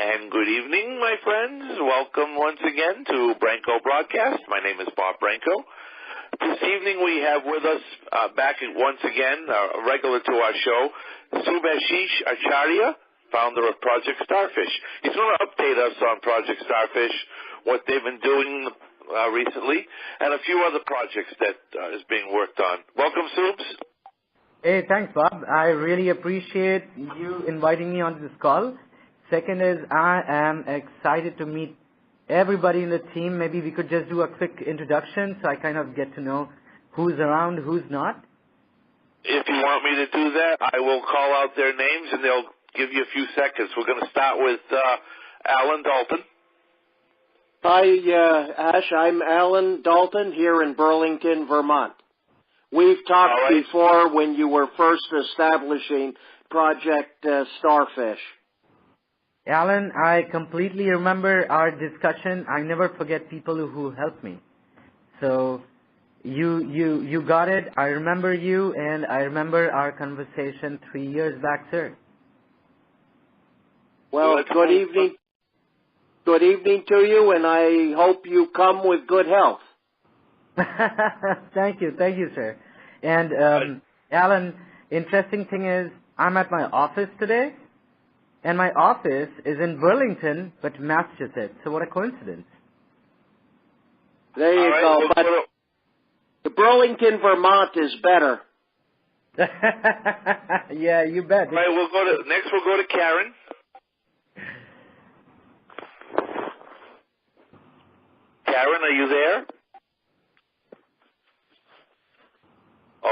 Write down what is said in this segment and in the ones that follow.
And good evening, my friends. Welcome once again to Branco Broadcast. My name is Bob Branco. This evening we have with us back once again, a regular to our show, Subhashish Acharya, founder of Project Starfish. He's going to update us on Project Starfish, what they've been doing recently, and a few other projects that is being worked on. Welcome, Subs. Hey, thanks, Bob. I really appreciate you inviting me on this call. Second is, I am excited to meet everybody in the team. Maybe we could just do a quick introduction so I kind of get to know who's around, who's not. If you want me to do that, I will call out their names and they'll give you a few seconds. We're going to start with Alan Dalton. Hi, Ash. I'm Alan Dalton here in Burlington, Vermont. We've talked before when you were first establishing Project Starfish. Alan, I completely remember our discussion. I never forget people who helped me. So you got it. I remember you, and I remember our conversation 3 years back, sir. Well, good evening. Good evening to you, and I hope you come with good health. Thank you, sir. And Alan, interesting thing is, I'm at my office today, and my office is in Burlington, but Massachusetts. So what a coincidence! There you go. But the Burlington, Vermont is better. Yeah, you bet. All right, next we'll go to Karen. Karen, are you there?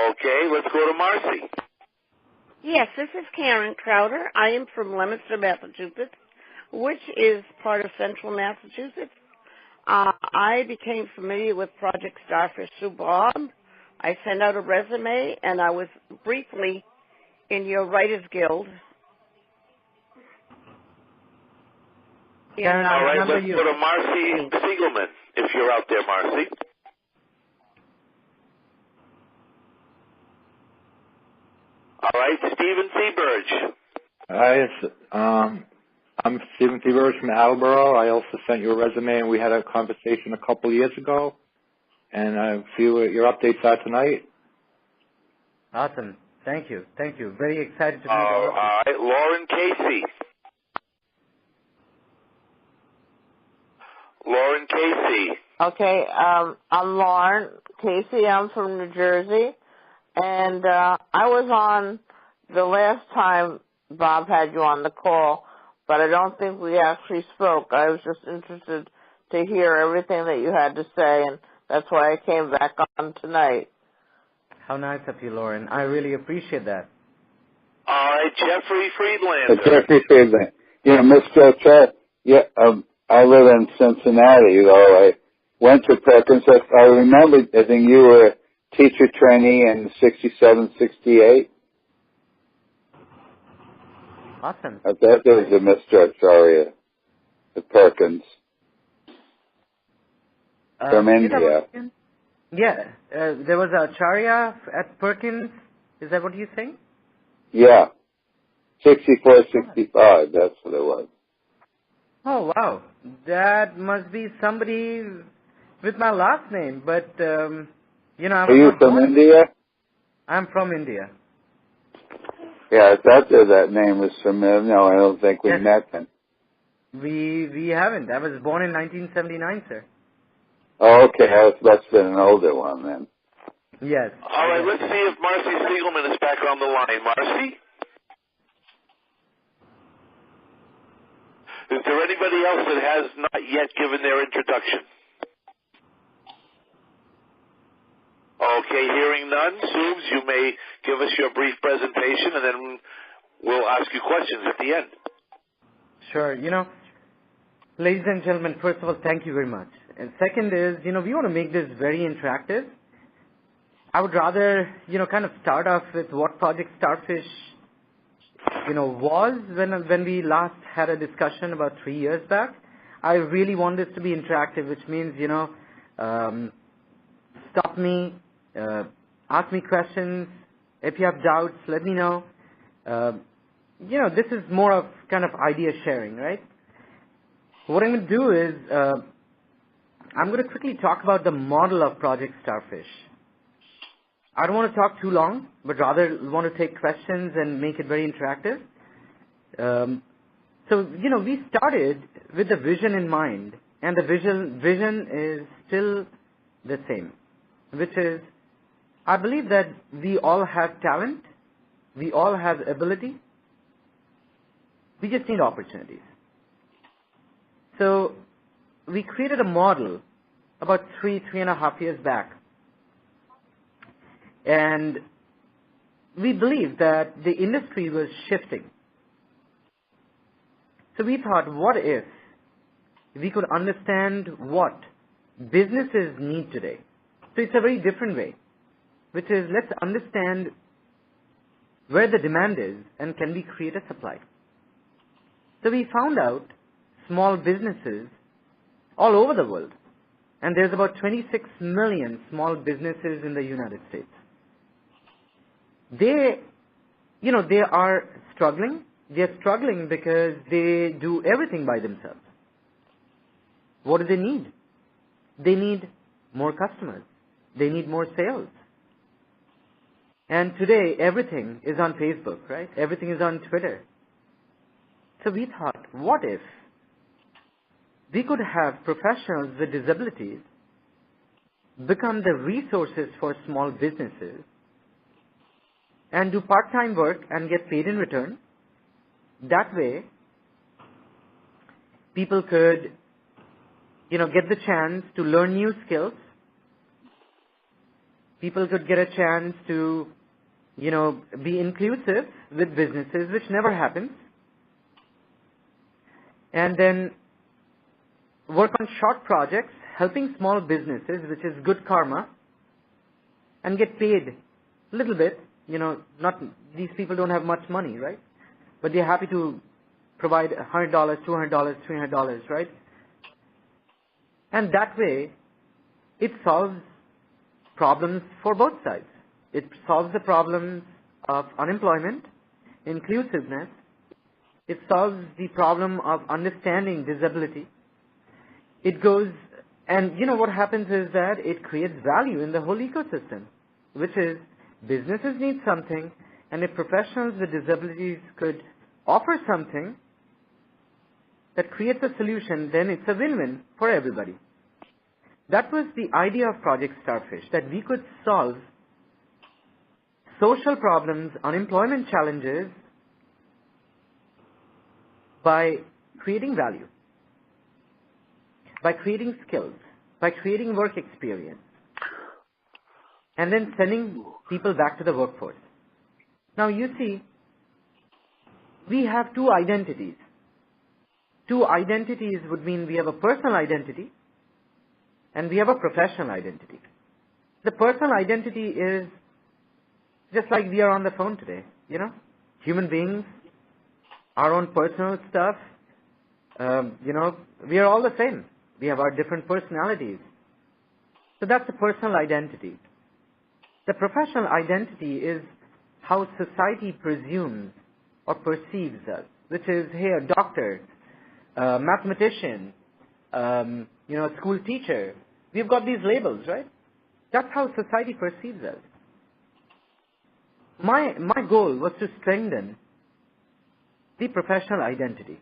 Okay, let's go to Marcy. Yes, this is Karen Crowder. I am from Leominster, Massachusetts, which is part of central Massachusetts. I became familiar with Project Starfish through Bob. I sent out a resume, and I was briefly in your Writers Guild. Karen, all right, let's go to Marcy Siegelman, if you're out there, Marcy. All right, Stephen Seaburge. Hi, I'm Stephen Seaburge from Attleboro. I also sent you a resume, and we had a conversation a couple years ago. And I see what your updates are tonight. Awesome. Thank you. Very excited to meet you. All right, Lauren Casey. Lauren Casey. Okay, I'm Lauren Casey. I'm from New Jersey. And I was on the last time Bob had you on the call, but I don't think we actually spoke. I was just interested to hear everything that you had to say, and that's why I came back on tonight. How nice of you, Lauren. I really appreciate that. All right, Jeffrey Friedlander. Jeffrey Friedlander. Mr. Acharya, I live in Cincinnati, though. I went to Perkins. I remember, I think you were a teacher trainee in 67, 68. Awesome. I bet there was a Mr. Acharya at Perkins. From India. Yeah, there was a Acharya at Perkins. Is that what you're saying? Yeah. 64, 65, that's what it was. Oh, wow. That must be somebody with my last name, but, Are you from India? I'm from India. Yeah, I thought that name was familiar. No, I don't think we met then. We haven't. I was born in 1979, sir. Oh, okay. That must have been an older one then. Yes. All right, let's see if Marcy Siegelman is back on the line. Marcy? Is there anybody else that has not yet given their introduction? Okay, hearing none. Subs, you may give us your brief presentation, and then we'll ask you questions at the end. Sure. Ladies and gentlemen, first of all, thank you very much. And second is, we want to make this very interactive. I would rather, kind of start off with what Project Starfish, was when we last had a discussion about 3 years back. I really want this to be interactive, which means, stop me, ask me questions. If you have doubts, let me know. This is more of kind of idea sharing, right? What I'm going to do is I'm going to quickly talk about the model of Project Starfish. I don't want to talk too long, but rather want to take questions and make it very interactive. So, we started with the vision in mind, and the vision is still the same, which is, I believe that we all have talent, we all have ability, we just need opportunities. So, we created a model about 3.5 years back. And we believed that the industry was shifting. So we thought, what if we could understand what businesses need today? So it's a very different way, which is let's understand where the demand is and can we create a supply. So we found out small businesses all over the world. And there's about 26 million small businesses in the United States. They are struggling. They're struggling because they do everything by themselves. What do they need? They need more customers. They need more sales. And today, everything is on Facebook, right? Everything is on Twitter. So we thought, what if we could have professionals with disabilities become the resources for small businesses and do part-time work and get paid in return? That way, people could, get the chance to learn new skills. People could get a chance to, be inclusive with businesses, which never happens. And then work on short projects, helping small businesses, which is good karma, and get paid a little bit. These people don't have much money, right? But they're happy to provide $100, $200, $300, right? And that way, it solves problems for both sides. It solves the problems of unemployment, inclusiveness. It solves the problem of understanding disability. It goes, and what happens is that it creates value in the whole ecosystem, which is businesses need something, and if professionals with disabilities could offer something that creates a solution, then it's a win-win for everybody. That was the idea of Project Starfish, that we could solve social problems, unemployment challenges by creating value, by creating skills, by creating work experience, and then sending people back to the workforce. Now you see, we have two identities. Two identities would mean we have a personal identity and we have a professional identity. The personal identity is just like we are on the phone today, human beings, our own personal stuff, we are all the same. We have our different personalities. So that's the personal identity. The professional identity is how society presumes or perceives us, which is, hey, a doctor, a mathematician, a school teacher. We've got these labels, right? That's how society perceives us. My goal was to strengthen the professional identity.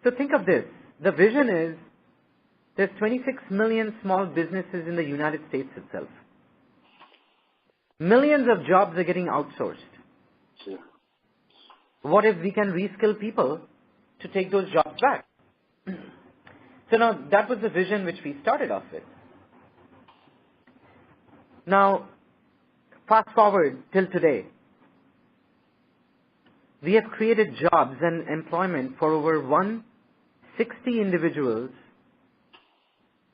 So think of this. The vision is there's 26 million small businesses in the United States itself. Millions of jobs are getting outsourced. Sure. What if we can reskill people to take those jobs back? So now that was the vision which we started off with. Now, fast forward till today. We have created jobs and employment for over 160 individuals.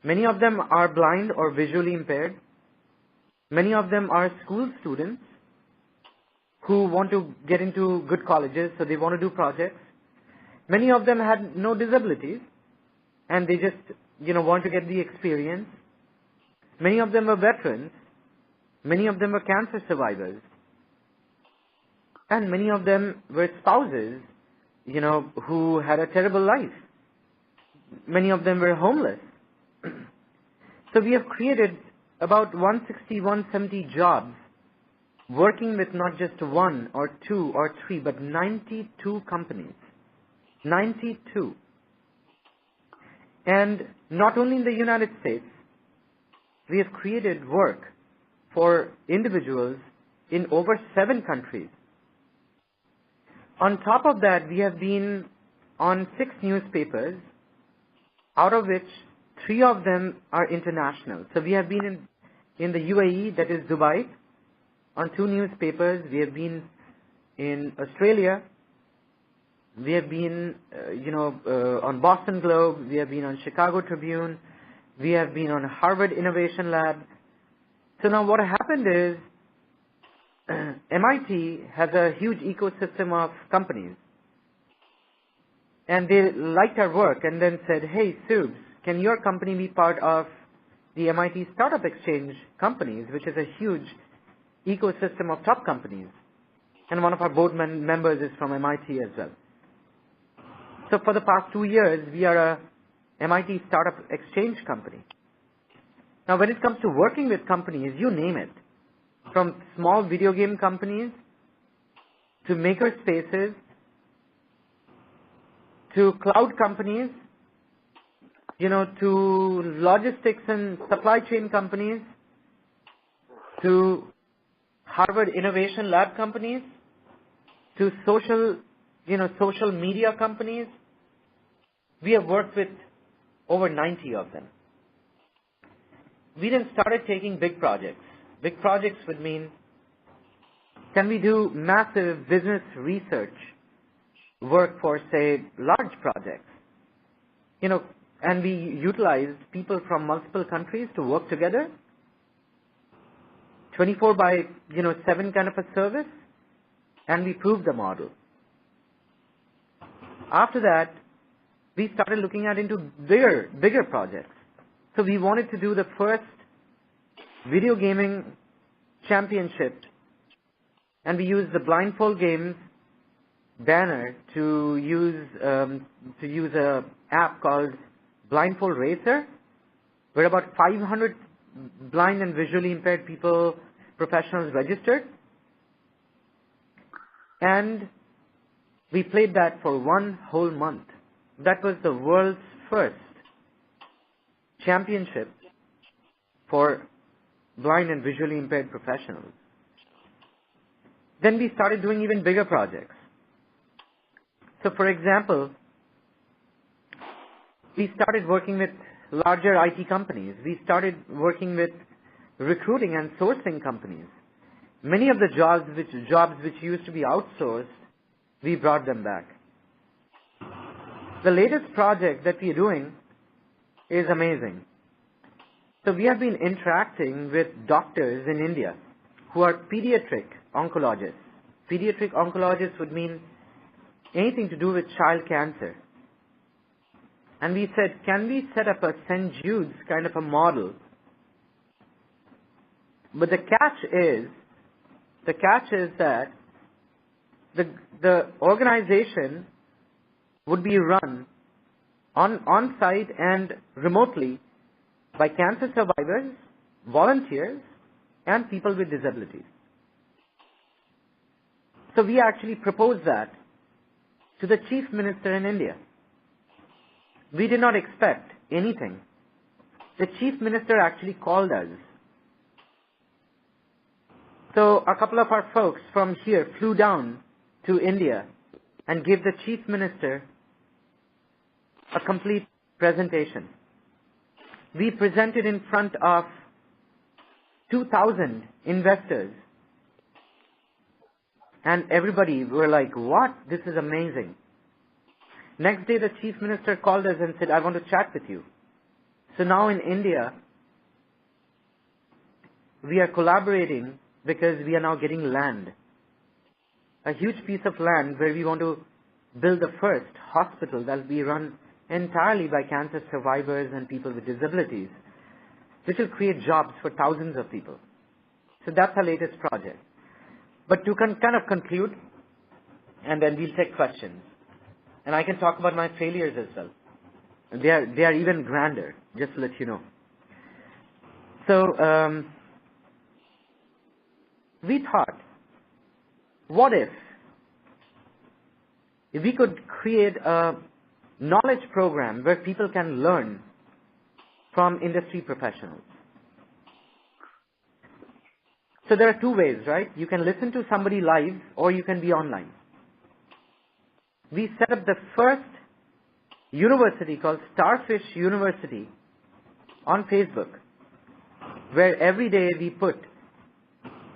Many of them are blind or visually impaired. Many of them are school students who want to get into good colleges, so they want to do projects. Many of them had no disabilities, and they just, want to get the experience. Many of them are veterans. Many of them are cancer survivors. And many of them were spouses who had a terrible life. Many of them were homeless. So we have created about 160, 170 jobs working with not just one or two or three, but 92 companies. 92. And not only in the United States, we have created work for individuals in over 7 countries. On top of that, we have been on 6 newspapers, out of which 3 of them are international. So we have been in the UAE, that is Dubai, on 2 newspapers. We have been in Australia. We have been, on Boston Globe. We have been on Chicago Tribune. We have been on Harvard Innovation Lab. So now what happened is MIT has a huge ecosystem of companies. And they liked our work and then said, hey, Subs, can your company be part of the MIT Startup Exchange companies, which is a huge ecosystem of top companies. And one of our board members is from MIT as well. So for the past 2 years, we are a MIT Startup Exchange company. Now when it comes to working with companies, you name it, from small video game companies to maker spaces to cloud companies, to logistics and supply chain companies, to Harvard Innovation Lab companies, to social media companies. We have worked with over 90 of them. We then started taking big projects. Big projects would mean, can we do massive business research work for, say, large projects? And we utilized people from multiple countries to work together, 24 by 7 kind of a service, and we proved the model. After that, we started looking into bigger projects. So we wanted to do the first video gaming championship, and we used the Blindfold Games banner to use a app called Blindfold Racer, where about 500 blind and visually impaired people, professionals registered. And we played that for 1 whole month. That was the world's first championship for blind and visually impaired professionals. Then we started doing even bigger projects. So for example, we started working with larger IT companies. We started working with recruiting and sourcing companies. Many of the jobs which used to be outsourced, we brought them back. The latest project that we are doing is amazing. So we have been interacting with doctors in India who are pediatric oncologists. Pediatric oncologists would mean anything to do with child cancer. And we said, can we set up a St. Jude's kind of a model? But the catch is that the organization would be run on-site and remotely by cancer survivors, volunteers, and people with disabilities. So we actually proposed that to the Chief Minister in India. We did not expect anything. The Chief Minister actually called us. So a couple of our folks from here flew down to India and gave the Chief Minister a complete presentation. We presented in front of 2,000 investors. And everybody were like, what? This is amazing. Next day, the Chief Minister called us and said, I want to chat with you. So now in India, we are collaborating because we are now getting land. A huge piece of land where we want to build the first hospital that will be run entirely by cancer survivors and people with disabilities, which will create jobs for thousands of people. So that's our latest project. But to kind of conclude, and then we'll take questions. And I can talk about my failures as well. And they are even grander, just to let you know. So we thought, what if we could create a knowledge program where people can learn from industry professionals? So there are two ways, right? You can listen to somebody live or you can be online. We set up the first university called Starfish University on Facebook, where every day we put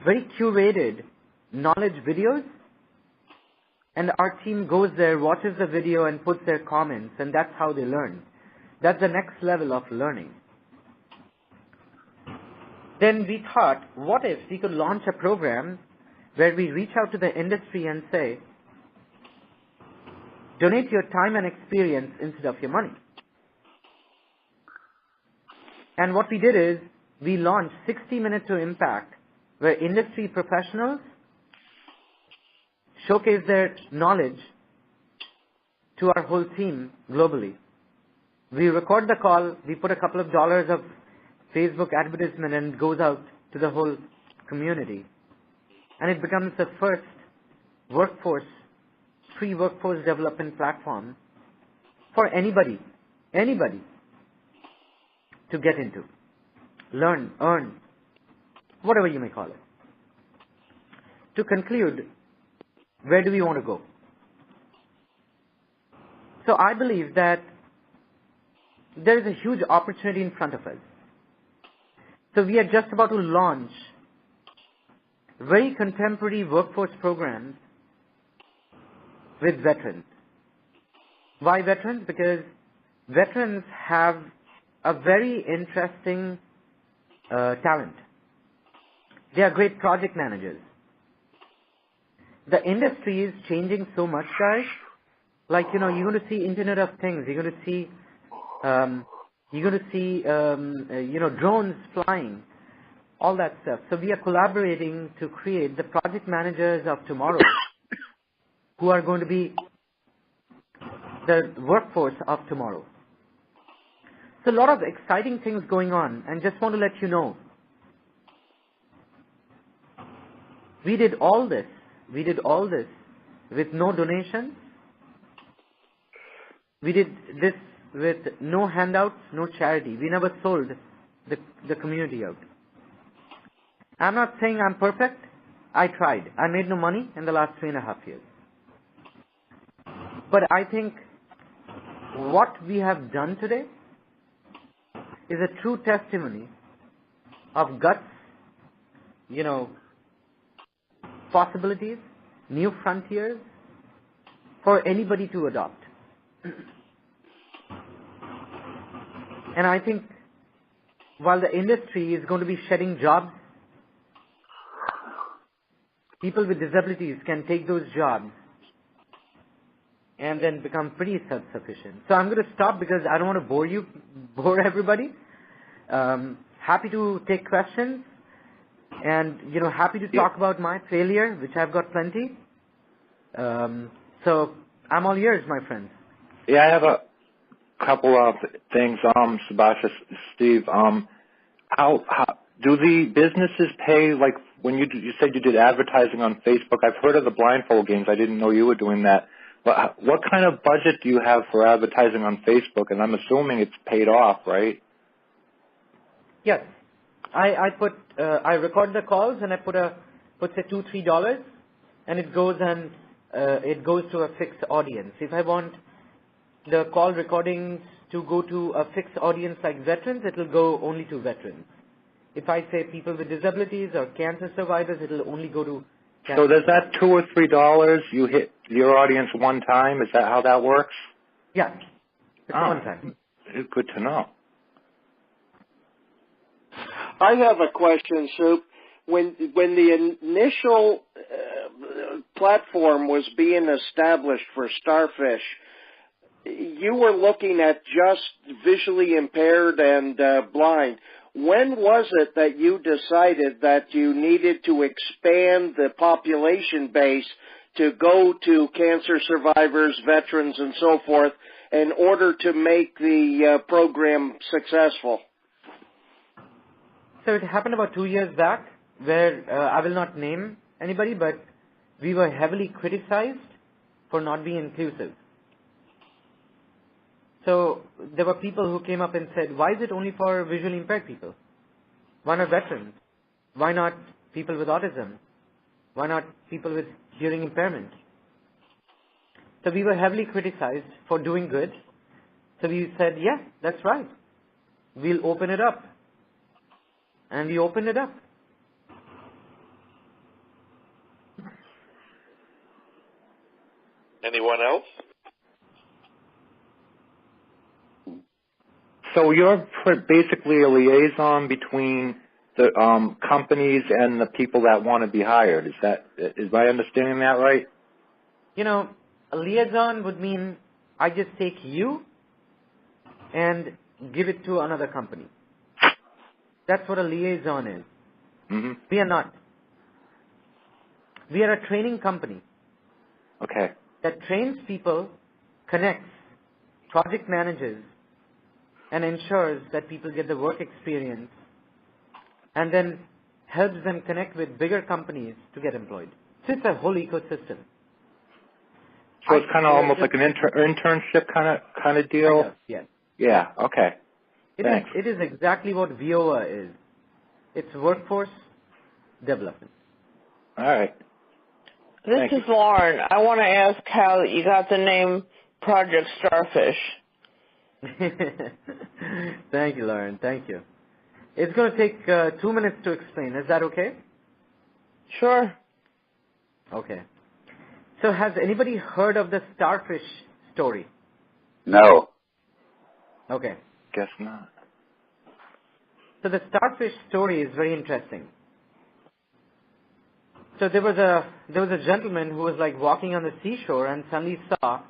very curated knowledge videos, and our team goes there, watches the video and puts their comments, and that's how they learn. That's the next level of learning. Then we thought, what if we could launch a program where we reach out to the industry and say, donate your time and experience instead of your money. And what we did is, we launched 60 Minutes to Impact, where industry professionals showcase their knowledge to our whole team globally. We record the call, we put a couple of dollars of Facebook advertisement, and it goes out to the whole community. And it becomes the first free workforce development platform for anybody to get into, learn, earn, whatever you may call it. To conclude, where do we want to go? So I believe that there is a huge opportunity in front of us. So we are just about to launch very contemporary workforce programs with veterans. Why veterans? Because veterans have a very interesting talent. They are great project managers. The industry is changing so much, guys. Like, you're going to see Internet of Things. You're going to see drones flying, all that stuff. So we are collaborating to create the project managers of tomorrow who are going to be the workforce of tomorrow. So a lot of exciting things going on, and just want to let you know, we did all this with no donations. We did this with no handouts, no charity. We never sold the community out. I'm not saying I'm perfect. I tried. I made no money in the last 3.5 years. But I think what we have done today is a true testimony of guts, possibilities, new frontiers for anybody to adopt. And I think while the industry is going to be shedding jobs, people with disabilities can take those jobs and then become pretty self-sufficient. So I'm going to stop because I don't want to bore everybody. Happy to take questions, and happy to talk about my failure, which I've got plenty. So I'm all ears, my friends. Yeah, I have a couple of things, Subhashish, Steve. How do the businesses pay? Like when you said you did advertising on Facebook, I've heard of the blindfold games. I didn't know you were doing that. But what kind of budget do you have for advertising on Facebook? And I'm assuming it's paid off, right? Yes, I record the calls and I put say $2-3, and it goes to a fixed audience. If I want the call recordings to go to a fixed audience like veterans, it will go only to veterans. If I say people with disabilities or cancer survivors, it will only go to cancer. So does that $2 or $3 you hit your audience one time? Is that how that works? Yeah, it's one time. Good to know. I have a question, Soup. When the initial platform was being established for Starfish, you were looking at just visually impaired and blind. When was it that you decided that you needed to expand the population base to go to cancer survivors, veterans, and so forth in order to make the program successful? So it happened about 2 years back where I will not name anybody, but we were heavily criticized for not being inclusive. So there were people who came up and said, why is it only for visually impaired people? Why not veterans? Why not people with autism? Why not people with hearing impairment? So we were heavily criticized for doing good. So we said, yeah, that's right. We'll open it up. And we opened it up. Anyone else? So you're basically a liaison between the companies and the people that want to be hired. Is my understanding that right? You know, a liaison would mean I just take you and give it to another company. That's what a liaison is. Mm-hmm. We are not. We are a training company. Okay. That trains people, connects, project manages, and ensures that people get the work experience, and then helps them connect with bigger companies to get employed. So it's a whole ecosystem. So it's kind of almost like an internship kind of deal? Kind of, yes. Yeah, okay. Thanks. It is exactly what VOA is. It's workforce development. All right. This is Lauren. I want to ask how you got the name Project Starfish. Thank you, Lauren. Thank you. It's going to take 2 minutes to explain. Is that okay? Sure. Okay. So has anybody heard of the Starfish story? No. Okay. Guess not. So the Starfish story is very interesting. So there was a gentleman who was like walking on the seashore and suddenly saw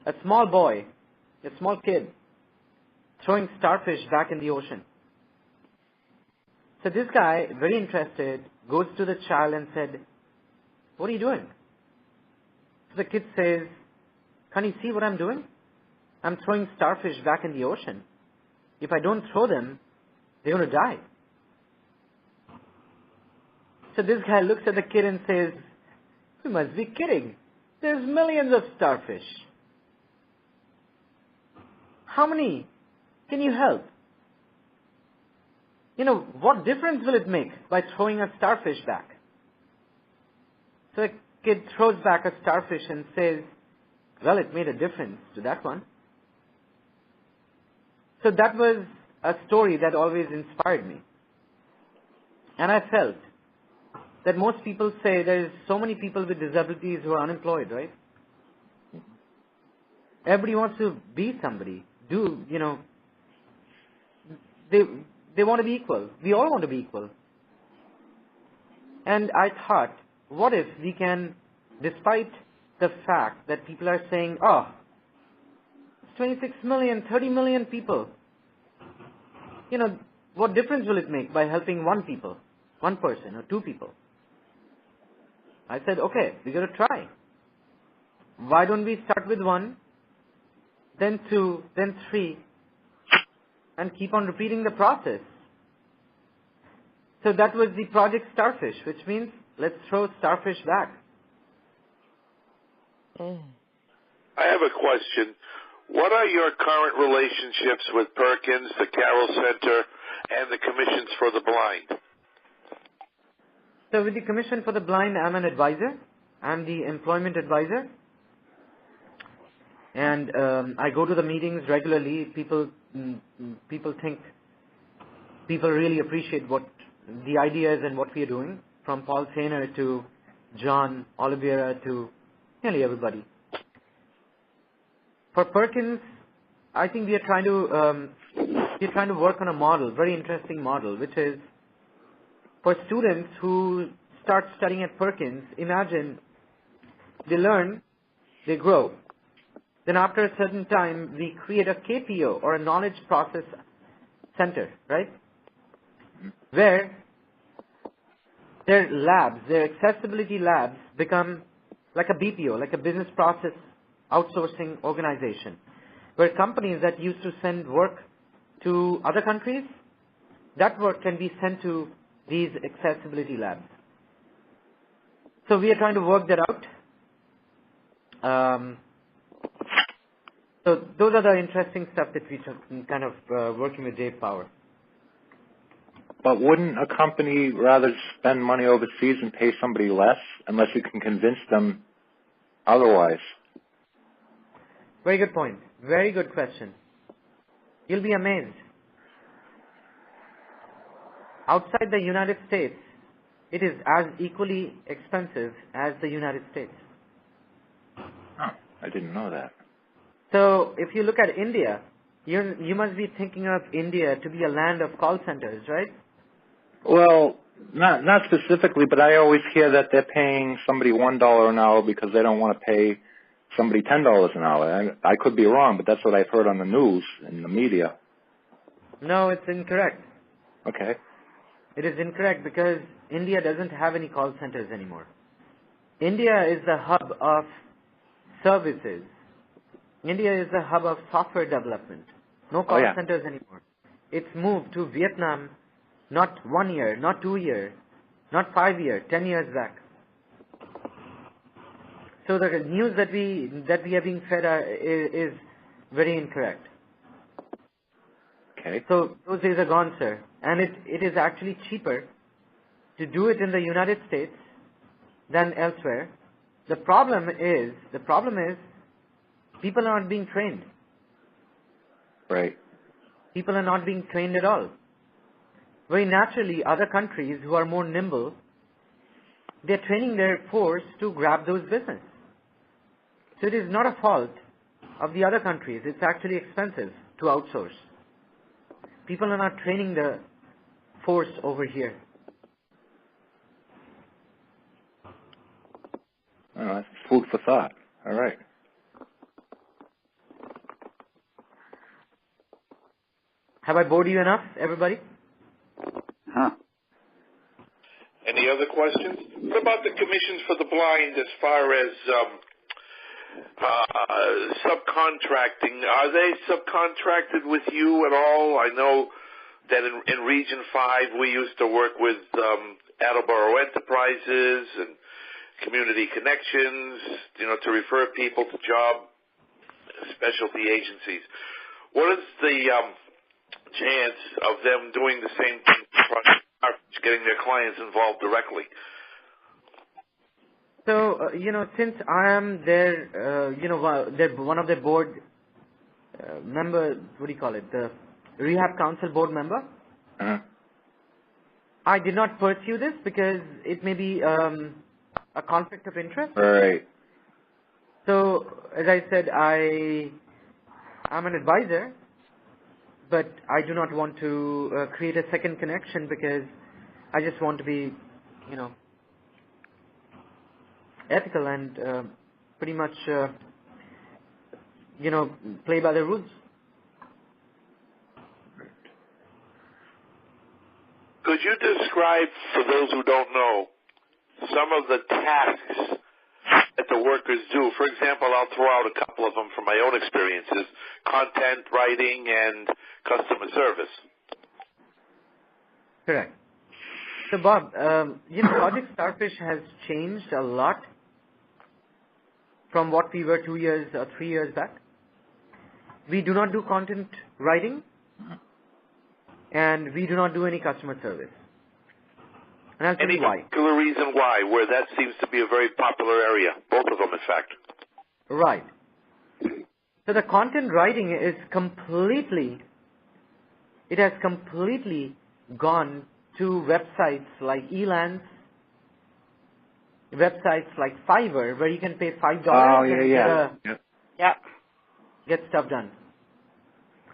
a small boy, a small kid, throwing starfish back in the ocean. So this guy, very interested, goes to the child and said, "What are you doing?" So the kid says, "Can't you see what I'm doing? I'm throwing starfish back in the ocean. If I don't throw them, they're going to die." So this guy looks at the kid and says, "You must be kidding. There's millions of starfish. How many can you help? You know, what difference will it make by throwing a starfish back?" So the kid throws back a starfish and says, "Well, it made a difference to that one." So that was a story that always inspired me. And I felt that most people say there's so many people with disabilities who are unemployed, right? Everybody wants to be somebody. They want to be equal. We all want to be equal. And I thought, what if we can, despite the fact that people are saying, oh, it's 26 million, 30 million people. You know, what difference will it make by helping one person or two people? I said, okay, we're going to try. Why don't we start with one, then two, then three, and keep on repeating the process? So that was the Project Starfish, which means let's throw starfish back. I have a question. What are your current relationships with Perkins, the Carroll Center, and the Commissions for the Blind? So with the Commission for the Blind, I'm an advisor. I'm the employment advisor. And I go to the meetings regularly. People really appreciate what the ideas and what we are doing, from Paul Sainer to John Oliveira to nearly everybody. For Perkins, I think we are trying to work on a model, very interesting model, which is for students who start studying at Perkins. Imagine they learn, they grow. Then after a certain time, we create a KPO, or a knowledge process center, right? Where their labs, their accessibility labs, become like a BPO, like a business process outsourcing organization, where companies that used to send work to other countries, that work can be sent to these accessibility labs. So we are trying to work that out. So those are the interesting stuff that we kind of working with Dave Power. But wouldn't a company rather spend money overseas and pay somebody less unless you can convince them otherwise? Very good point. Very good question. You'll be amazed. Outside the United States, it is as equally expensive as the United States. Oh, I didn't know that. So if you look at India, you must be thinking of India to be a land of call centers, right? Well, not specifically, but I always hear that they're paying somebody $1 an hour because they don't want to pay somebody $10 an hour. I could be wrong, but that's what I've heard on the news and the media. No, it's incorrect. Okay. It is incorrect because India doesn't have any call centers anymore. India is the hub of services. India is the hub of software development. No call centers anymore. It's moved to Vietnam not 1 year, not 2 years, not 5 years, 10 years back. So the news that we are being fed is very incorrect. Okay. So those days are gone, sir. And it is actually cheaper to do it in the United States than elsewhere. The problem is people are not being trained. Right. People are not being trained at all. Very naturally, other countries who are more nimble, they're training their force to grab those business. So it is not a fault of the other countries. It's actually expensive to outsource. People are not training the force over here. Oh, that's food for thought. All right. Have I bored you enough, everybody? Huh. Any other questions? What about the commissions for the blind as far as subcontracting? Are they subcontracted with you at all? I know that in Region 5 we used to work with Attleboro Enterprises and Community Connections, to refer people to job specialty agencies. What is the chance of them doing the same thing, getting their clients involved directly? So, since I am their, one of the board member, what do you call it, the Rehab Council board member, I did not pursue this because it may be a conflict of interest. Right. So, as I said, I'm an advisor, but I do not want to create a second connection because I just want to be, ethical and pretty much, play by the rules. Could you describe, for those who don't know, some of the tasks that the workers do? For example, I'll throw out a couple of them from my own experiences: content writing and customer service. Correct. So, Bob, Project Starfish has changed a lot from what we were 2 years or 3 years back. We do not do content writing, and we do not do any customer service. And I'll tell you why. Any particular reason why, where that seems to be a very popular area? Both of them, in fact. Right. So the content writing is it has completely gone to websites like Elance, websites like Fiverr, where you can pay $5 and get stuff done.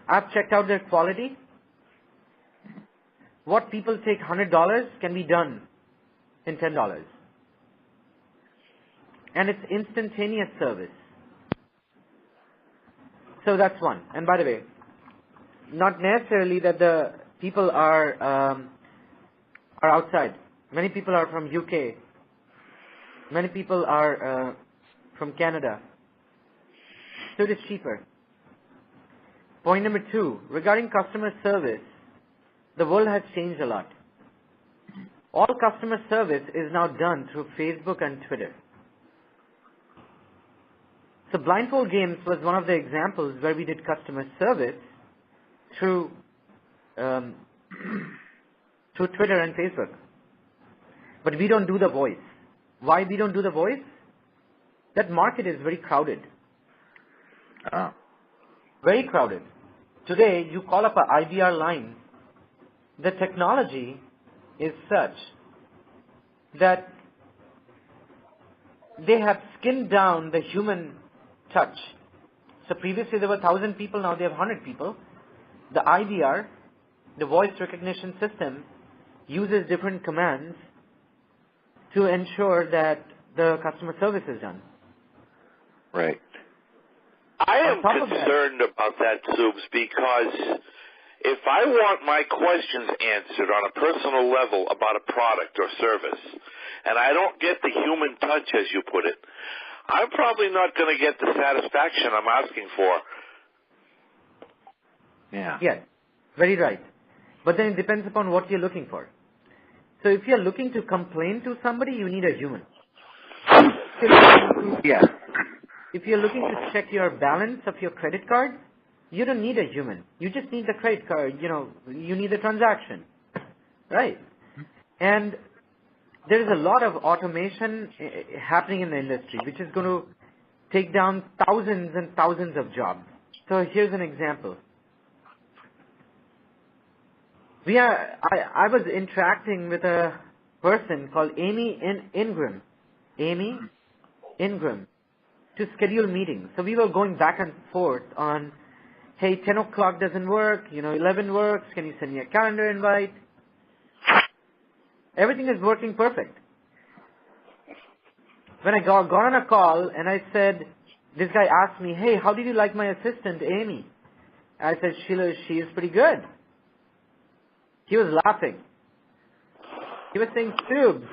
I've checked out their quality. What people take $100 can be done in $10. And it's instantaneous service. So that's one. And by the way, not necessarily that the people are outside. Many people are from UK. Many people are from Canada. So it is cheaper. Point number 2, regarding customer service, the world has changed a lot. All customer service is now done through Facebook and Twitter. So Blindfold Games was one of the examples where we did customer service through Twitter and Facebook. But we don't do the voice. Why we don't do the voice? That market is very crowded. Oh. Very crowded. Today, you call up an IVR line. The technology is such that they have skinned down the human touch. So previously there were 1,000 people, now they have 100 people. The IVR, the voice recognition system, uses different commands to ensure that the customer service is done. Right. I am concerned about that, Subs, because if I want my questions answered on a personal level about a product or service, and I don't get the human touch, as you put it, I'm probably not going to get the satisfaction I'm asking for. Yeah. Yes, very right. But then it depends upon what you're looking for. So if you're looking to complain to somebody, you need a human. Yeah. If you're looking to check your balance of your credit card, you don't need a human. You just need the credit card. You need the transaction. Right? And there is a lot of automation happening in the industry, which is going to take down thousands and thousands of jobs. So here's an example. I was interacting with a person called Amy Ingram. Amy Ingram. To schedule meetings. So we were going back and forth on, hey, 10 o'clock doesn't work, 11 works, can you send me a calendar invite? Everything is working perfect. When I got on a call and I said, this guy asked me, hey, how did you like my assistant, Amy? I said, she is pretty good. He was laughing. He was saying, Subs,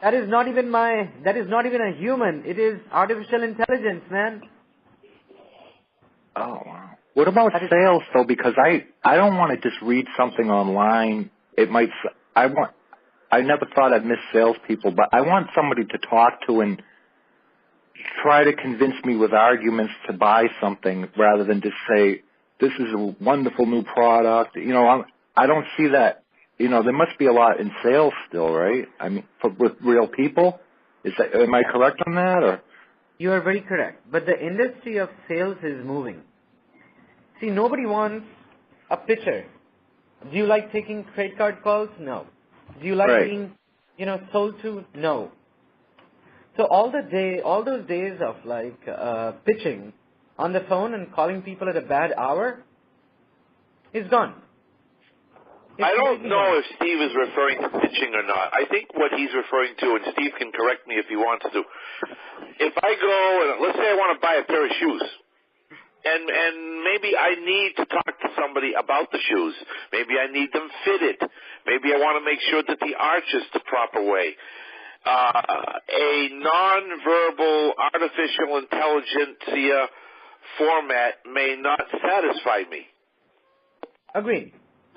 that is not even a human. It is artificial intelligence, man. Oh, wow. What about sales, though? Because I don't want to just read something online. I never thought I'd miss salespeople, but I want somebody to talk to and try to convince me with arguments to buy something rather than just say, this is a wonderful new product. I don't see that. There must be a lot in sales still, right? I mean, with real people. Am I correct on that, or? You are very correct. But the industry of sales is moving. See, nobody wants a pitcher. Do you like taking credit card calls? No. Do you like being, sold to? No. So all those days of pitching on the phone and calling people at a bad hour is gone. I don't know if Steve is referring to pitching or not. I think what he's referring to, and Steve can correct me if he wants to, if I go and let's say I want to buy a pair of shoes, and maybe I need to talk to somebody about the shoes. Maybe I need them fitted. Maybe I want to make sure that the arch is the proper way. A non-verbal artificial intelligentsia format may not satisfy me. Agreed.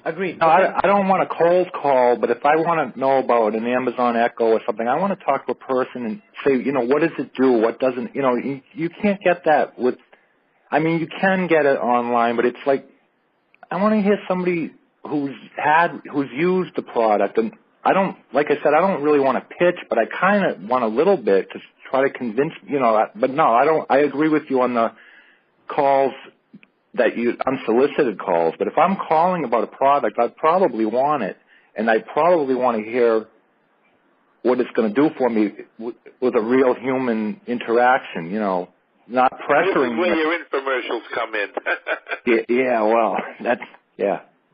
No, I don't want a cold call, but if I want to know about an Amazon Echo or something, I want to talk to a person and say, what does it do? What doesn't? You can't get that with. I mean, you can get it online, but it's like I want to hear somebody who's used the product, and like I said, I don't really want to pitch, but I kind of want a little bit to try to convince. But no, I don't. I agree with you on the calls. Unsolicited calls, but if I'm calling about a product, I'd probably want it, and I probably want to hear what it's going to do for me with a real human interaction, not pressuring. This is where your infomercials come in. Yeah, well,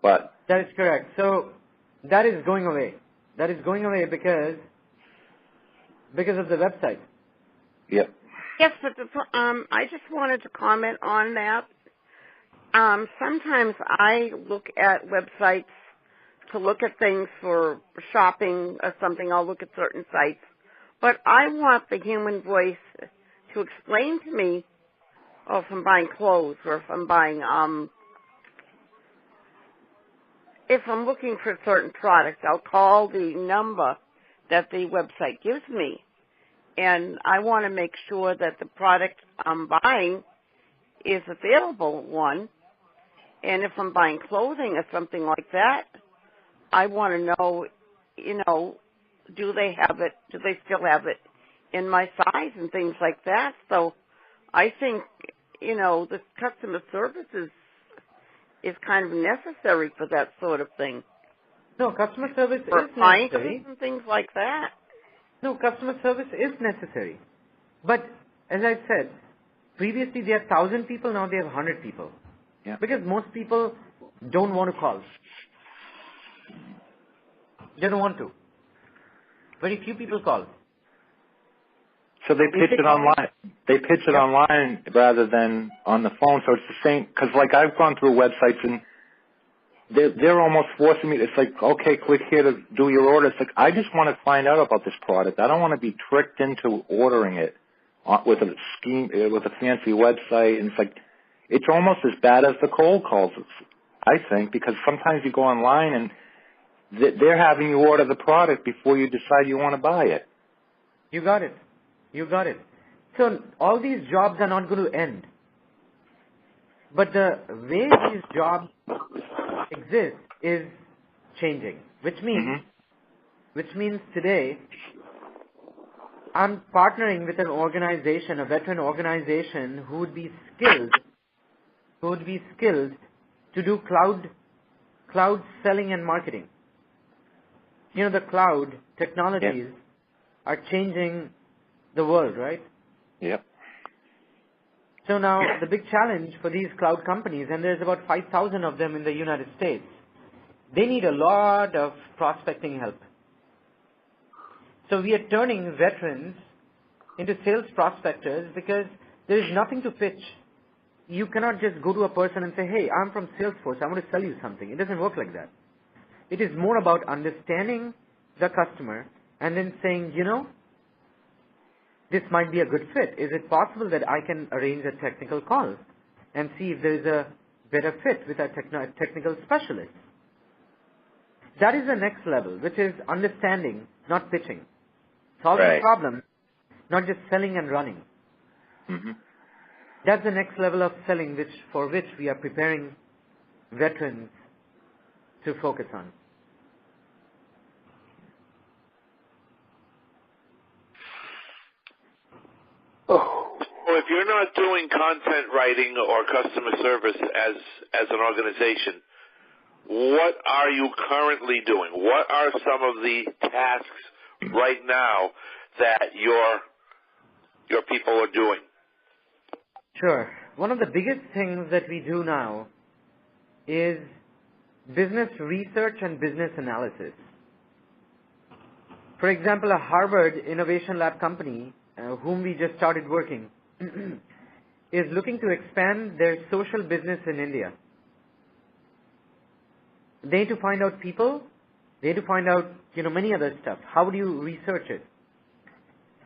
but. That is correct. So that is going away. That is going away because of the website. Yep. Yes, but I just wanted to comment on that. Sometimes I look at websites to look at things for shopping or something. I'll look at certain sites But I want the human voice to explain to me, if I'm buying clothes or if I'm buying, if I'm looking for a certain product, I'll call the number that the website gives me. And I want to make sure that the product I'm buying is available, one. And if I'm buying clothing or something like that, I want to know, do they have it, do they still have it in my size and things like that. So I think, the customer service is kind of necessary for that sort of thing. No, customer service For is necessary. and things like that. No, customer service is necessary. But as I said, previously they had 1,000 people, now they have 100 people. Yeah. Because most people don't want to call. They don't want to. Very few people call. So they pitch it online. They pitch it online rather than on the phone. So it's the same. Because like I've gone through websites and they're almost forcing me. It's like, okay, click here to do your order. It's like I just want to find out about this product. I don't want to be tricked into ordering it with a scheme with a fancy website. And it's like it's almost as bad as the cold calls, I think, because sometimes you go online and they're having you order the product before you decide you want to buy it. You got it. You got it. So all these jobs are not going to end. But the way these jobs exist is changing, which means today I'm partnering with an organization, a veteran organization who would be skilled to do cloud selling and marketing. The cloud technologies are changing the world, right? Yep. So now the big challenge for these cloud companies, and there's about 5,000 of them in the United States, they need a lot of prospecting help. So we are turning veterans into sales prospectors because there is nothing to pitch. You cannot just go to a person and say, hey, I'm from Salesforce, I want to sell you something. It doesn't work like that. It is more about understanding the customer and then saying, this might be a good fit. Is it possible that I can arrange a technical call and see if there is a better fit with a technical specialist? That is the next level, which is understanding, not pitching. Solving problems, not just selling and running. Mm-hmm. That's the next level of selling for which we are preparing veterans to focus on. Well, if you're not doing content writing or customer service as an organization, what are you currently doing? What are some of the tasks right now that your people are doing? Sure. One of the biggest things that we do now is business research and business analysis. For example, a Harvard Innovation Lab company, whom we just started working, is looking to expand their social business in India. They need to find out people. They need to find out, many other stuff. How do you research it?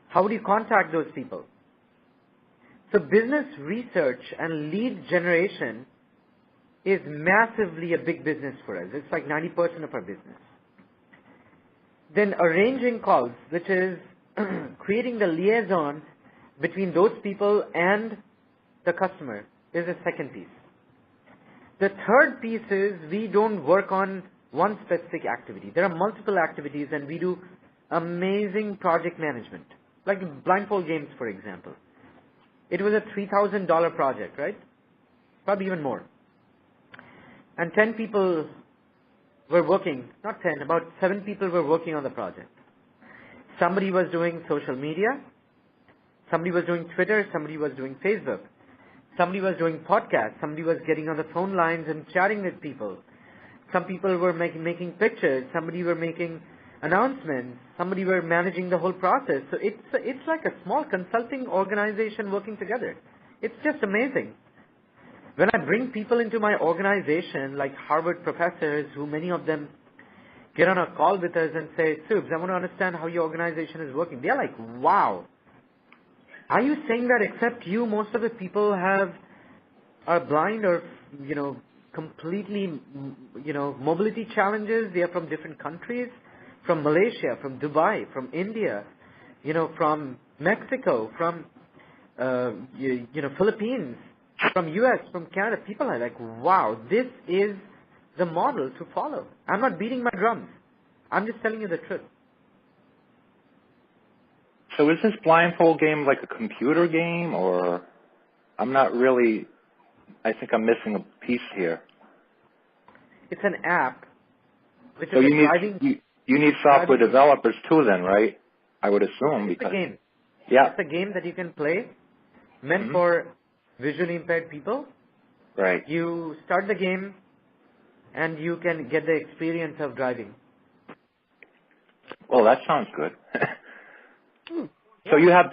How do you contact those people? So business research and lead generation is massively a big business for us. It's like 90% of our business. Then arranging calls, which is creating the liaison between those people and the customer, is the second piece. The third piece is we don't work on one specific activity. There are multiple activities and we do amazing project management. Like blindfold games, for example. It was a $3,000 project, right? Probably even more. And 10 people were working, not 10, about 7 people were working on the project. Somebody was doing social media. Somebody was doing Twitter. Somebody was doing Facebook. Somebody was doing podcasts. Somebody was getting on the phone lines and chatting with people. Some people were making pictures. Somebody were making announcements. Somebody were managing the whole process. So it's like a small consulting organization working together. It's just amazing. When I bring people into my organization, like Harvard professors, who many of them get on a call with us and say, Subs, I want to understand how your organization is working. They're like, wow. Are you saying that except you, most of the people are blind or, completely, mobility challenges? They are from different countries, from Malaysia, from Dubai, from India, from Mexico, from, Philippines, from US, from Canada. People are like, wow, this is the model to follow. I'm not beating my drums. I'm just telling you the truth. So is this blindfold game like a computer game, or I'm not really, I think I'm missing a piece here. It's an app. Which so is you need software developers too then, right? I would assume. It's a game. Yeah. It's a game that you can play, meant for visually impaired people. Right. You start the game, and you can get the experience of driving. Well, that sounds good. So you have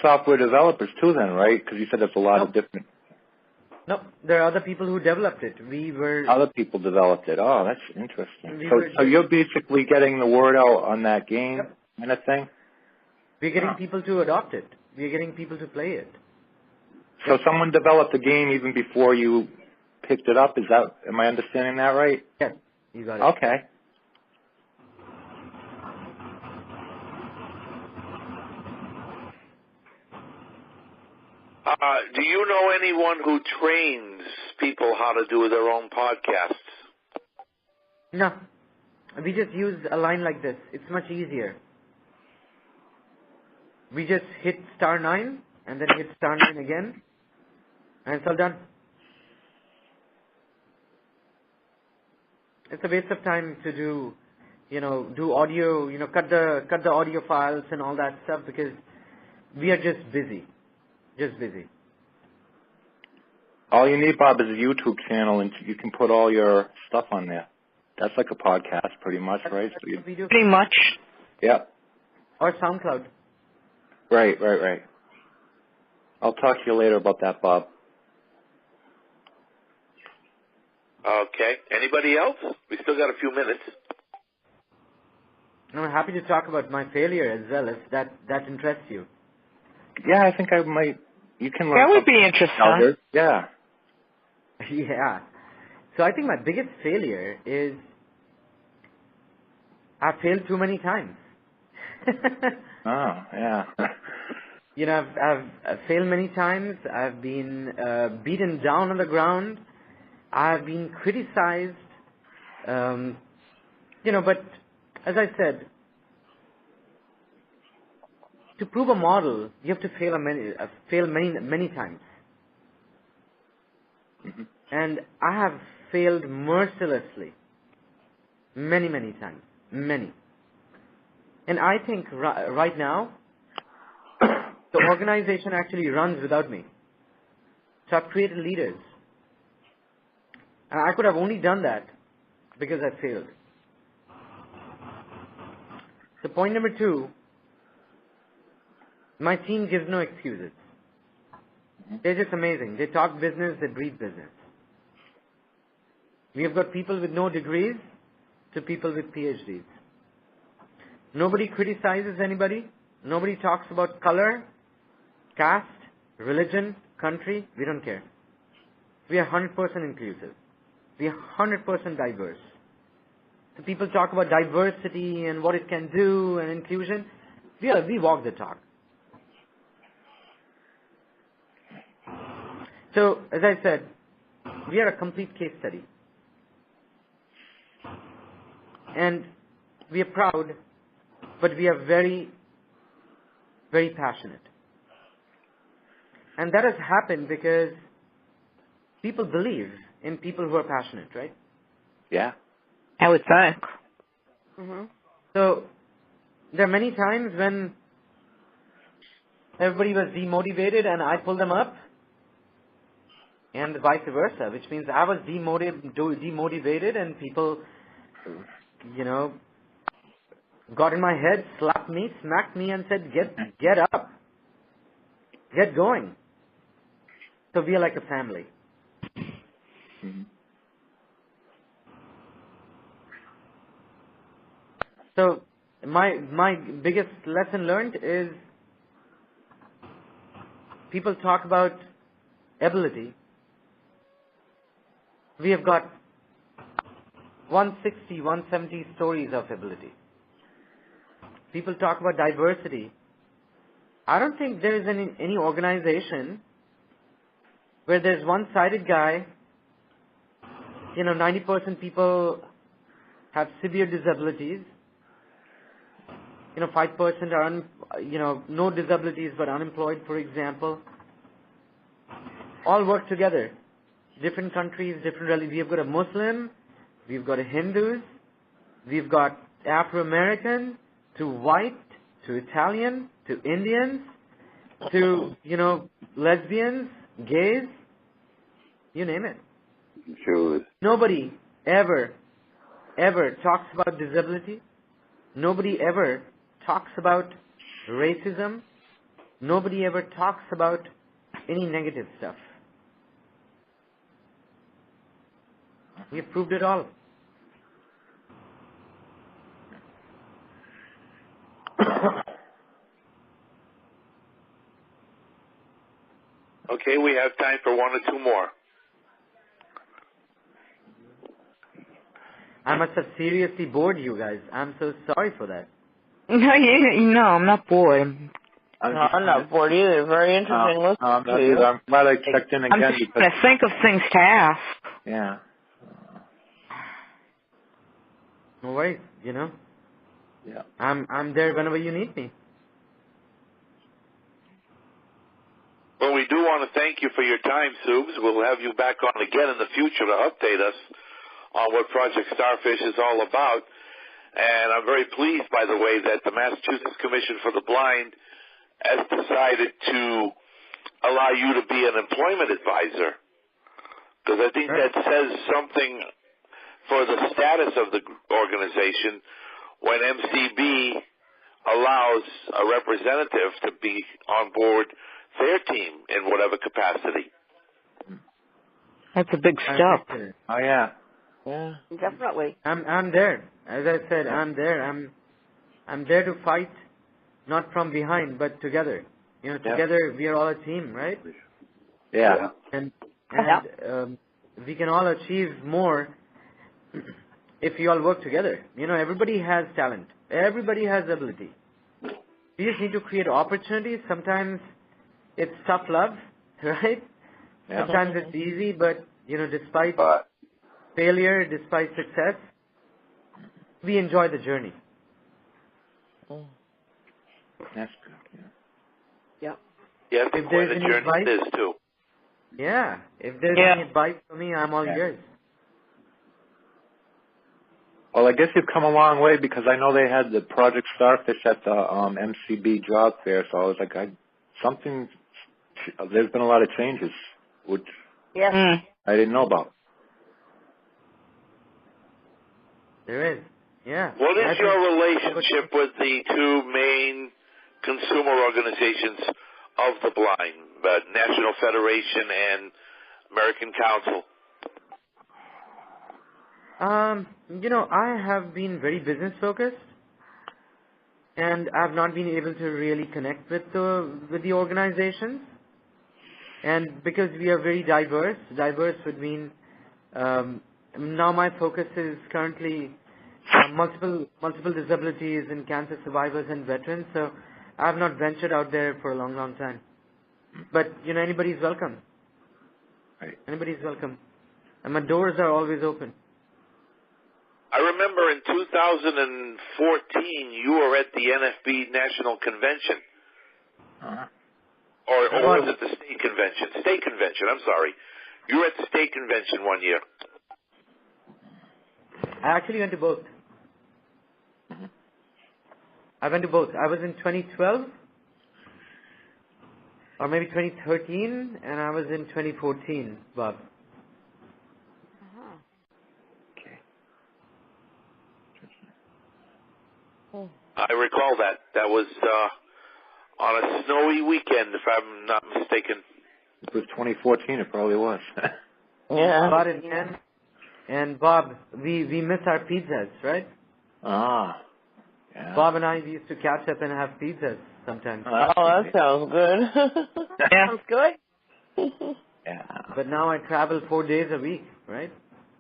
software developers too then, right? Because you said there's a lot of different. No, there are other people who developed it. Other people developed it. Oh, that's interesting. So you're basically getting the word out on that game kind of thing? We're getting people to adopt it. We're getting people to play it. So someone developed the game even before you picked it up? Am I understanding that right? Yes, you got it. Okay. Do you know anyone who trains people how to do their own podcasts? No. We just use a line like this. It's much easier. We just hit *9 and then hit *9 again, and it's all done. It's a waste of time to do audio, cut the audio files and all that stuff because we are just busy. Just busy. All you need, Bob, is a YouTube channel, and you can put all your stuff on there. That's like a podcast, pretty much, right? That's what we do. Pretty much. Yeah. Or SoundCloud. Right. I'll talk to you later about that, Bob. Okay. Anybody else? We still got a few minutes. I'm happy to talk about my failure as well, if that interests you. Yeah, I think I might. You can learn. That would be interesting. Yeah. Yeah. So I think my biggest failure is I've failed too many times. Oh, yeah. I've failed many times. I've been beaten down on the ground. I've been criticized. But as I said, to prove a model, you have to fail many times. Mm-hmm. And I have failed mercilessly many times. Many. And I think right now, the organization actually runs without me. So I've created leaders. And I could have only done that because I failed. So point number 2, my team gives no excuses. They're just amazing. They talk business, they breathe business. We have got people with no degrees to people with PhDs. Nobody criticizes anybody. Nobody talks about color, caste, religion, country. We don't care. We are 100% inclusive. We are 100% diverse. So people talk about diversity and what it can do and inclusion. We walk the talk. So, as I said, we are a complete case study. And we are proud, but we are very, very passionate. And that has happened because people believe in people who are passionate, right? Yeah. I would think. Mm-hmm. So, there are many times when everybody was demotivated and I pulled them up, and vice versa, which means I was demotivated and people, got in my head, slapped me, smacked me and said, get up, get going. So we are like a family. Mm-hmm. my biggest lesson learned is people talk about ability. We have got 160, 170 stories of ability. People talk about diversity. I don't think there is any organization where there's one-sided guy, 90% people have severe disabilities, 5% are, no disabilities but unemployed, for example. All work together. Different countries, different religions. We've got a Muslim, we've got a Hindus, we've got Afro-American, to white, to Italian, to Indians, to, lesbians, gays, you name it. Sure. Nobody ever talks about disability. Nobody ever talks about racism. Nobody ever talks about any negative stuff. We have proved it all. Okay, we have time for one or two more. I must have seriously bored you guys. I'm so sorry for that. No, I'm not bored. I'm not bored either. Very interesting listening to you. I'm glad I checked in again. I'm just going to think of things to ask. Yeah. No worries, Yeah. I'm there whenever you need me. Well, we do want to thank you for your time, Subs. We'll have you back on again in the future to update us on what Project Starfish is all about. And I'm very pleased, by the way, that the Massachusetts Commission for the Blind has decided to allow you to be an employment advisor. Because I think that says something for the status of the organization when MCB allows a representative to be on board their team in whatever capacity. That's a big step. Oh, yeah. Yeah. Definitely. I'm there. As I said, I'm there. I'm there to fight, not from behind, but together. Together we are all a team, right? Yeah. And we can all achieve more if we all work together. Everybody has talent. Everybody has ability. We just need to create opportunities. Sometimes it's tough love, right? Yeah. Sometimes it's easy, but, despite failure, despite success, we enjoy the journey. That's good. Yeah. Yeah, that's quite a journey it is, too. Yeah. If there's any advice for me, I'm all yours. Well, I guess you've come a long way because I know they had the Project Starfish at the MCB job fair, so I was like, there's been a lot of changes, which I didn't know about. There is, yeah. What is your relationship with the two main consumer organizations of the blind, the National Federation and American Council? I have been very business focused, and I've not been able to really connect with the organizations. And because we are very diverse would mean now my focus is currently multiple disabilities and cancer survivors and veterans. So I have not ventured out there for a long time. But anybody's welcome. Right. Anybody's welcome, and my doors are always open. I remember in 2014 you were at the NFB National Convention. Or was it the state convention? State convention, I'm sorry. You were at the state convention one year. I actually went to both. I went to both. I was in 2012, or maybe 2013, and I was in 2014, Bob. I recall that. That was on a snowy weekend, if I'm not mistaken. It was 2014, it probably was. Yeah. About it again. And Bob, we miss our pizzas, right? Yeah. Bob and I used to catch up and have pizzas sometimes. Oh, that sounds good. Yeah. Sounds good. Yeah. But now I travel 4 days a week, right?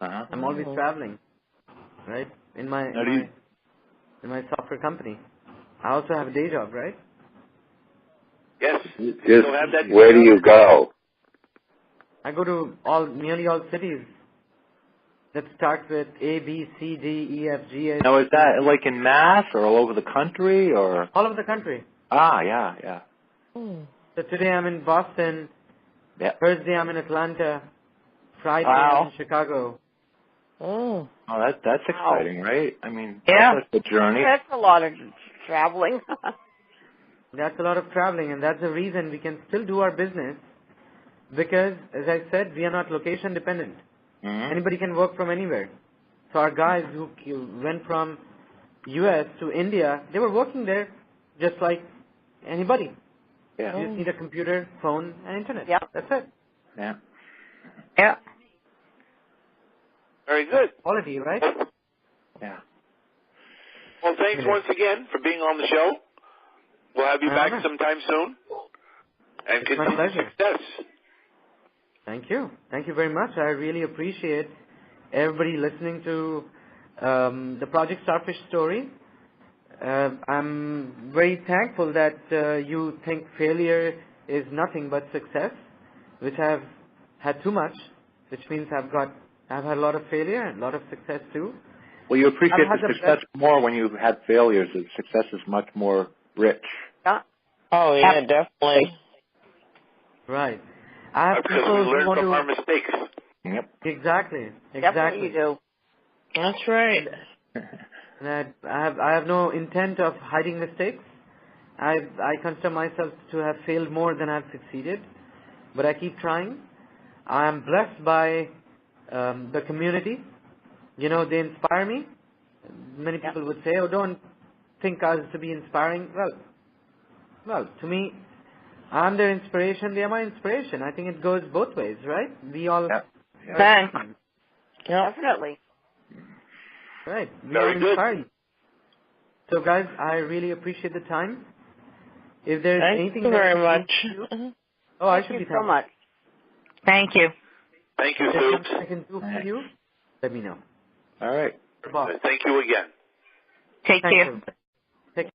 Uh-huh. I'm always traveling, right? In my software company. I also have a day job, right? Yes. Just Still have that where do you go? I go to nearly all cities. That starts with A, B, C, D, E, F, G, H. Now, is that like in Mass or all over the country or? All over the country. Ah, yeah, yeah. So today I'm in Boston. Yeah. Thursday I'm in Atlanta. Friday Wow. I'm in Chicago. Mm. Oh, that's exciting, right? I mean, Yeah. that's a journey. That's a lot of traveling. That's a lot of traveling, and that's the reason we can still do our business because, as I said, we are not location dependent. Mm-hmm. Anybody can work from anywhere. So our guys who went from U.S. to India, they were working there just like anybody. Yeah. You just need a computer, phone, and internet. Yep. That's it. Yeah. Yeah. Very good. Quality, right? Yeah. Well, thanks once again for being on the show. We'll have you back sometime soon. And It's my continued pleasure. success. Thank you. Thank you very much. I really appreciate everybody listening to the Project Starfish story. I'm very thankful that you think failure is nothing but success, which I've had too much, which means I've had a lot of failure and a lot of success too. Well, you appreciate I've had the the success more when you've had failures. The success is much more rich. Oh, yeah, definitely. Right. I have Because people we who learn want from to... our mistakes. Yep. Exactly. Definitely you do. That's right. And I have no intent of hiding mistakes. I consider myself to have failed more than I've succeeded, but I keep trying. I am blessed by the community. You know, they inspire me. Many people would say, "Oh, don't think us to be inspiring." Well, to me, I'm their inspiration. They are my inspiration. I think it goes both ways, right? We all. Yep. Yep. Thanks. Definitely. Right. We Very all good. inspire you. So, guys, I really appreciate the time. If there's Thank anything you that very I much. can do for you- oh, I should Thank be you so much. Thank you. Thank you, If there's Soups. something I can do for you, let me know. All right. Bob. Thank you again. Take Thanks, care. everybody.